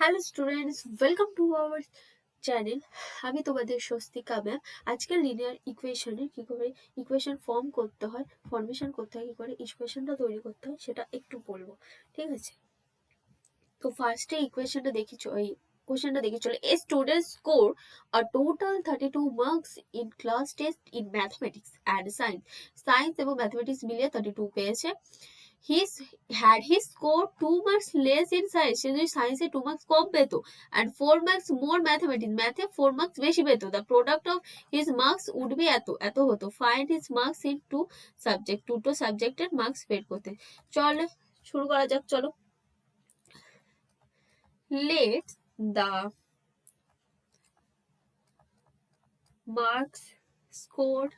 Hello students, welcome to our channel. আমি তোমাদের Swastika ma'am. আজকে লিনিয়ার ইকুয়েশনের কী করে ইকুয়েশন ফর্মেশন করতে হয়, কী করে ইকুয়েশনটা তৈরি করতে হয় সেটা একটু বলবো, ঠিক আছে? তো ফার্স্টে ইকুয়েশনটা দেখি, এই কোশ্চেনটা দেখি চলো। A student score a total 32 marks in class test in mathematics and science এবং ম্যাথমেটিক্স মিলিয়ে 32 পেয়েছে। Had he scored 2 marks less in science, সে যদি সায়েন্সে 2 মার্কস কম পেতো and 4 marks more mathematics, ম্যাথে 4 মার্কস বেশি পেতো, the product of his marks would be এত হতো। Find his marks in two subject, দুটো সাবজেক্টের মার্কস বের করতে। চলে শুরু করা যাক, চলো। Let the marks scored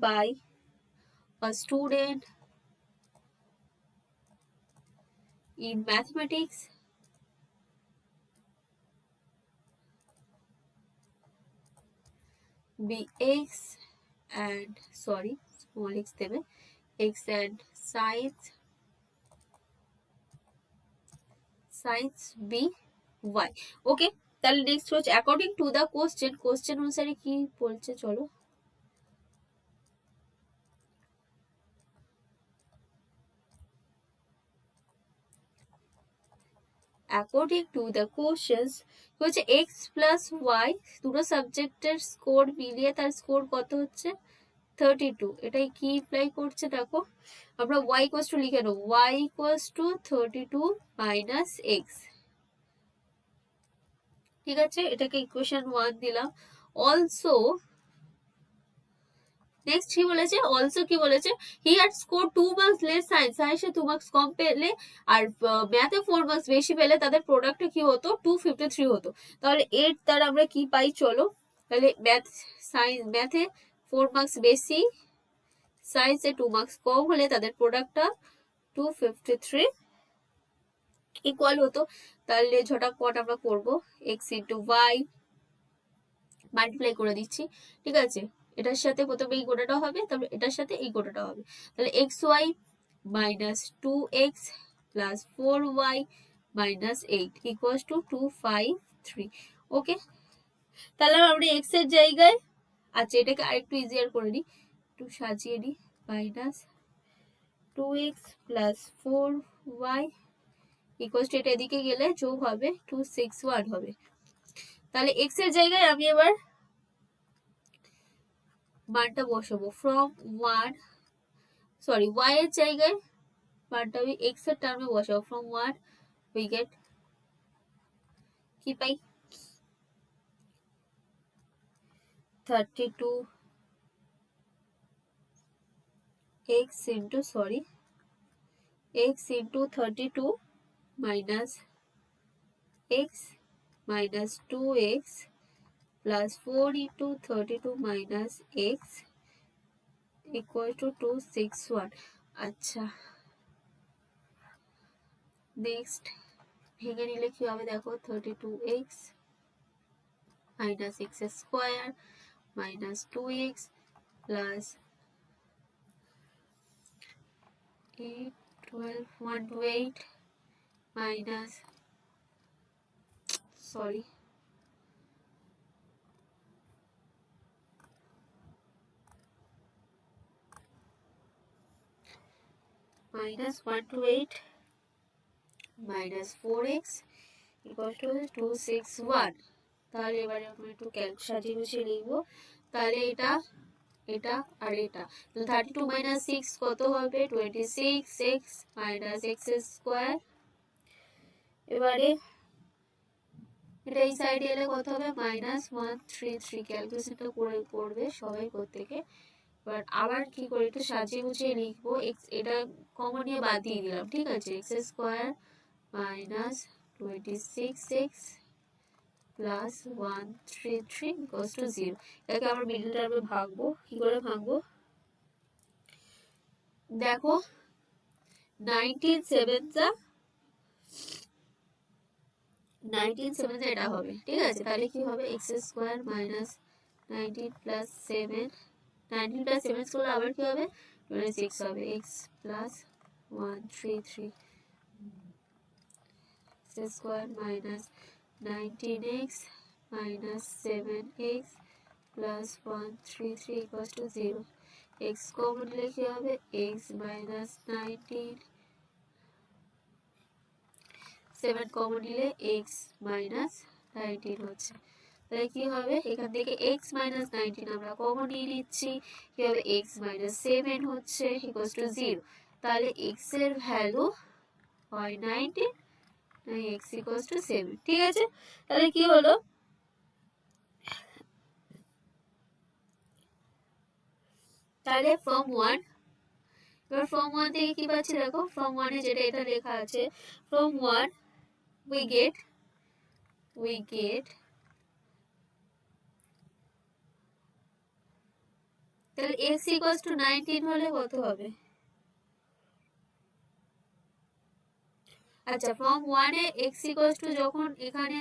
by a student in mathematics be x and small x দেবে, x and science be y. ওকে, তাহলে নেক্সট হচ্ছে অ্যাকর্ডিং টু দ্য কোশ্চেন অনুসারে কি বলছে চলো। অ্যাকর্ডিং টু দ্য কোশ্চেন্স হচ্ছে এক্স প্লাস ওয়াই, দুটো সাবজেক্টের স্কোর মিলিয়ে তার স্কোর কত হচ্ছে 32। এটাই কি ইমপ্লাই করছে দেখো, আমরা y ইকুয়ালস টু লিখে নেবো, y equals to 32 minus x, ঠিক আছে? এটাকে ইকুয়েশন 1 দিলাম। অলসো নেক্সট কি বলেছে, he had score 2 marks less সায়েন্সে 2 মার্কস কম পেলে আর ম্যাথে 4 মার্কস বেশি পেলে তাদের প্রোডাক্টে কি হতো 253 হতো। তাহলে এর দ্বারা আমরা কি পাই চলো, তাহলে ম্যাথে 4 মার্কস বেশি, সায়েন্সে 2 মার্কস কম হলে তাদের প্রোডাক্টটা 253 ইকুয়াল হতো। তাহলে ঝটাপট আমরা করবো এক্স ইন্টু ওয়াই, মাল্টিপ্লাই করে দিচ্ছি, ঠিক আছে? এটার সাথে প্রথমে এই গোটাটা হবে, তারপর এটার সাথে এই গোটাটা হবে। তাহলে x y minus 2x plus 4y minus 8 equals to 253। Okay, তাহলে আমরা এক্স এর জায়গায়, আচ্ছা এটাকে আরেকটু ইজিয়ার করে নিই, একটু সাজিয়ে নিই, minus 2x plus 4y equals to, এটা এদিকে গেলে যোগ হবে 261 হবে। তাহলে এক্স এর জায়গায় আমি এবার মানটা বসাবো, ফ্রম ওয়াই এর জায়গায় মানটা আমি এক্স এর টার্মে বসাবো, ফ্রম 1 উই গেট কি পাই 32 x into 32 minus x minus 2x plus 4 into 32 minus x equal to 261। আচ্ছা, নেক্সট ভেঙে নিলে কি হবে দেখো, 32x minus x square minus 2x plus 8 12 128 minus minus 128 minus 4x equal to 261। তাহলে এবারে আমরা একটু সাজিয়ে গুছিয়ে লিখবো, তাহলে এটা আর এটা, 32 মাইনাস 6 কত হবে 26x মাইনাস এক্স স্কোয়ার। এবারে এটা এই সাইডে এলে কত হবে মাইনাস 133। ক্যালকুলেশনটা করে করবে সবাই প্রত্যেকে। এবার আবার কি করে একটু সাজিয়ে গুছিয়ে লিখবো, এক্স এটা কমন নিয়ে বাদ দিয়ে দিলাম, ঠিক আছে? X square minus 26x plus 133 equals to 0। এটাকে আমরা মিডল টার্মে ভাঙবো, কি করে ভাঙবো দেখো, 19 7 এটা হবে, ঠিক আছে? তাহলে কি হবে এক্স স্কোয়ার মাইনাস 19 প্লাস 7 করলে আবার কি হবে 26 হবে, x plus 133 x square minus 19x minus 7x plus 133 equals to 0. x common নিলে কি হবে x minus 19, 7 কমন নিলে x minus 19 হচ্ছে। তাহলে কি হবে এখান থেকে x minus 19 আমরা কমন নিয়ে নিচ্ছি, কি হবে x minus 7 হচ্ছে equals to 0। তাহলে x এর ভ্যালু হয় 19, x equals to 7। ঠিক আছে, তাহলে কি হলো তাহলে from 1, এবার from 1 থেকে কি পাচ্ছি দেখো, from 1 এ যেটা এটা লেখা আছে, from 1 we get তাহলে x equals to 19 হলে কত হবে? আচ্ছা from 1 A x equals to যখন এখানে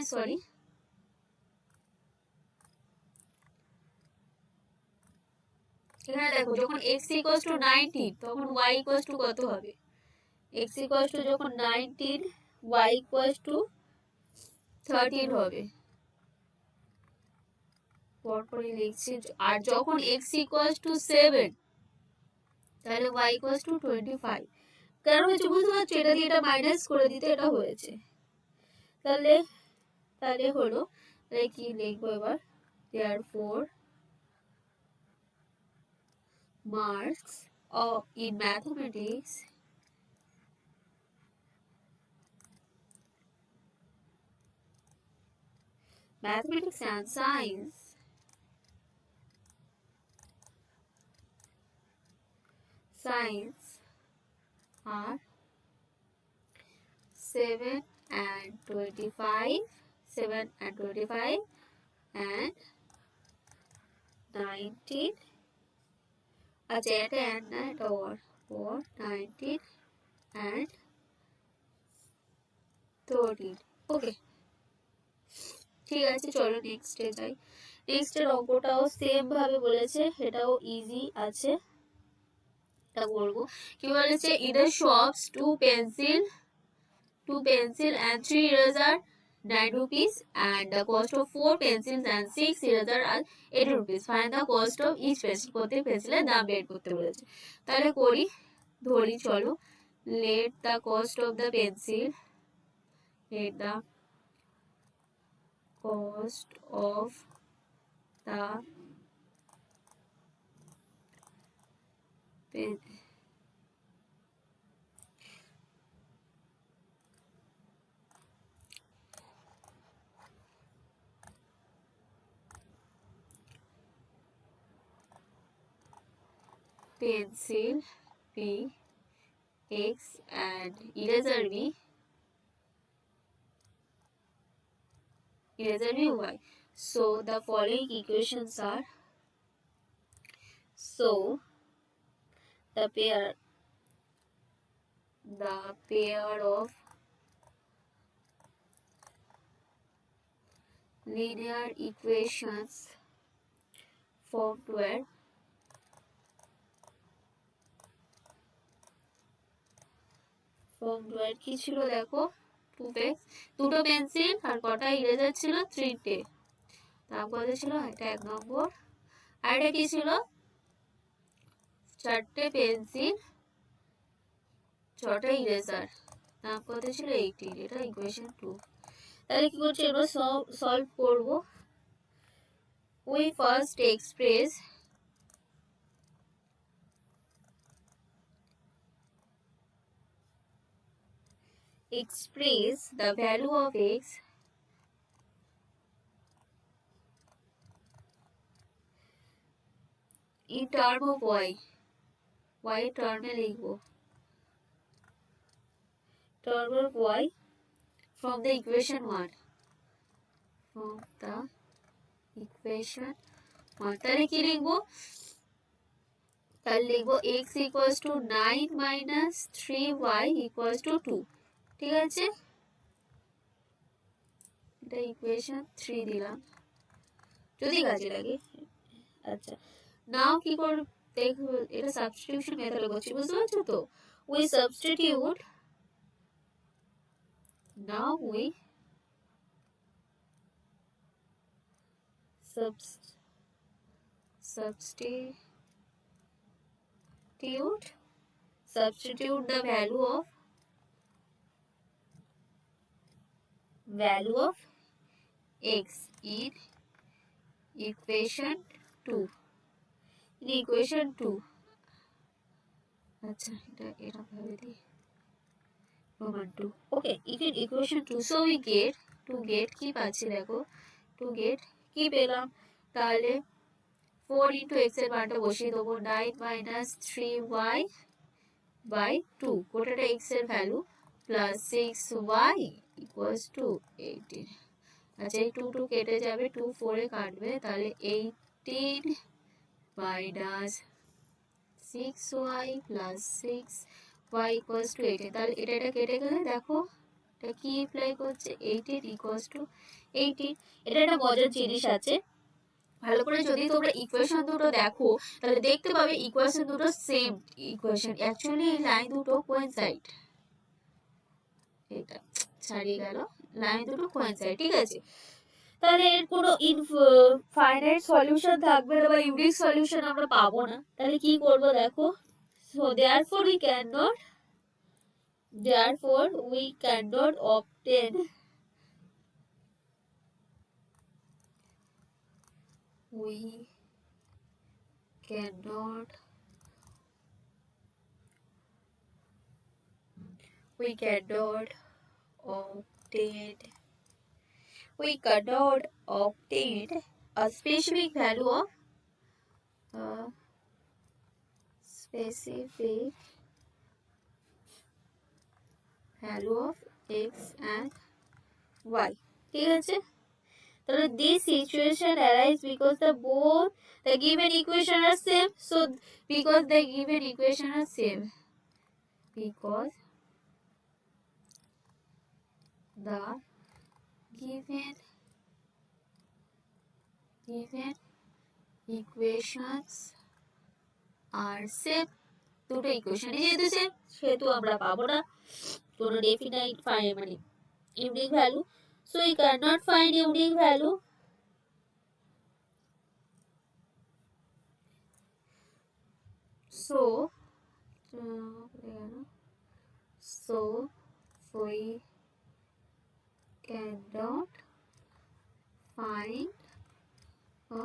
এখানে দেখো যখন x equals to 19 তখন y equals to কত হবে? x equals to যখন 19 y equals to 13 হবে। পরপরই লিখছি। আর যখন x equals to 7 তাহলে y equals to 25। কেন হয়েছে বুঝতে পারছো? এটা দিয়ে এটা মাইনাস করে দিতে এটা হয়েছে। তাহলে হলো, তাহলে কি লিখবো এবার, therefore marks in mathematics and science are 7 and 25 and 19। আচ্ছা এটা and না, এটা or 19 and 13। ওকে ঠিক আছে, চলো নেক্সটে যাই। নেক্সটের অঙ্কটাও সেম ভাবে বলেছে, এটাও ইজি আছে, এটা করবো। কি বলেছে, either shops 2 pencil and 3 eraser 9 rupees and the cost of 4 pencils and 6 eraser are 80 rupees. Find the cost of each pencil। প্রত্যেক পেন্সিলের দাম বের করতে বলেছে। তাহলে ধরি চলো, let the cost of the pencil, let the cost of the pencil P x and eraser B y. So the following equations are, so the pair of linear equations formed where কি ছিল দেখো, দুটো pencil আর কটা eraser ছিল, 3টে। তারপরে ছিল এটা 1 নম্বর, আর এটা কি ছিল, 4টে পেন্সিল 6টা ইরেজার, তারপরে ছিল 18। এটা ইকুয়েশন 2। তাহলে কি করছি, এবার সলভ করব। we first express the value of x in term of y টার্মে লিখবো, term of y from the equation 1, তাহলে কি লিখবো, তাহলে লিখবো x equals to 9 minus 3y equals to 2। ঠিক আছে, এটা ইকুয়েশন 3 দিলাম, যদি কাজে লাগে। আচ্ছা নাও কি করব দেখো, এটা সাবস্টিটিউশন মেথডে করছি, বুঝতে পারছো তো। we substitute, now we substitute the value of x in equation 2. আচ্ছা এটা ভাবে দিই Roman 2. Okay, equation 2. So we get কি পাচ্ছি দেখো, to get কি পেলাম, তাহলে 4 into x এর মানটা বসিয়ে দেবো, 9 minus 3y by 2, গোটাটা x এর value, plus 6y equals to 18. আচ্ছা এই 2 কেটে যাবে, 2 4 এ কাটবে, তাহলে 18 minus 6y plus 6y equals to 18. তাহলে এটা কেটে গেলে দেখো এটা কি অ্যাপ্লাই করছে, 18 equals to 18. এটা একটা মজার জিনিস আছে, ভালো করে যদি তোমরা ইকুয়েশন দুটো দেখো তাহলে দেখতে পাবে ইকুয়েশন দুটো সেম ইকুয়েশন, অ্যাকচুয়ালি এই লাইন দুটো কোইনসাইড, এটা ছাড়িয়ে গেল, লাইন দুটো কোইনসাইড, ঠিক আছে। তাহলে এর কোনো ফাইনাইট সলিউশন থাকবে না বা ইউনিক সলিউশন আমরা পাবো না, তাহলে কি করব দেখো, so therefore we cannot obtain a specific value of x and y, ঠিক আছে। তাহলে this situation arise because the given equation are same, so because the given equation are same, because the given equations are same, দুটো equation যেহেতু same সেহেতু আমরা পাবো না কোনো ডেফিনাইট মানে unique value, so we cannot find unique value, so we cannot find a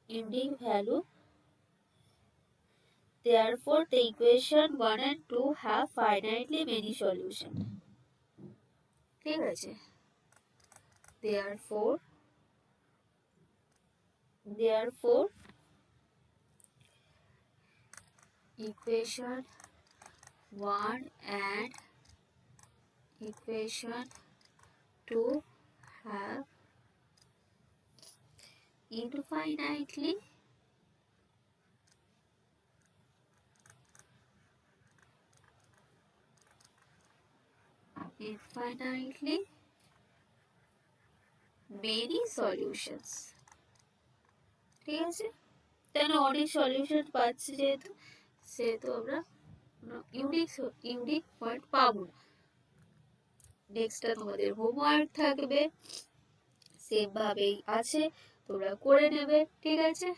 unique value therefore the equation 1 and 2 have finitely many solutions, ঠিক আছে। therefore equation 1 and equation 2 have infinitely many solutions, ঠিক আছে। তাহলে অনেক solution পাচ্ছি যেহেতু আমরা unique point পাবো না। নেক্সটটা তোমাদের হোমওয়ার্ক থাকবে, সেম ভাবেই আছে, তোমরা করে নেবে, ঠিক আছে।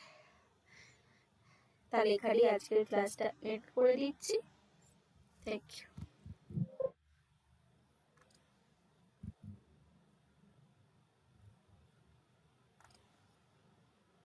তাহলে এখানেই আজকের ক্লাসটা এন্ড করে দিচ্ছি, থ্যাংক ইউ।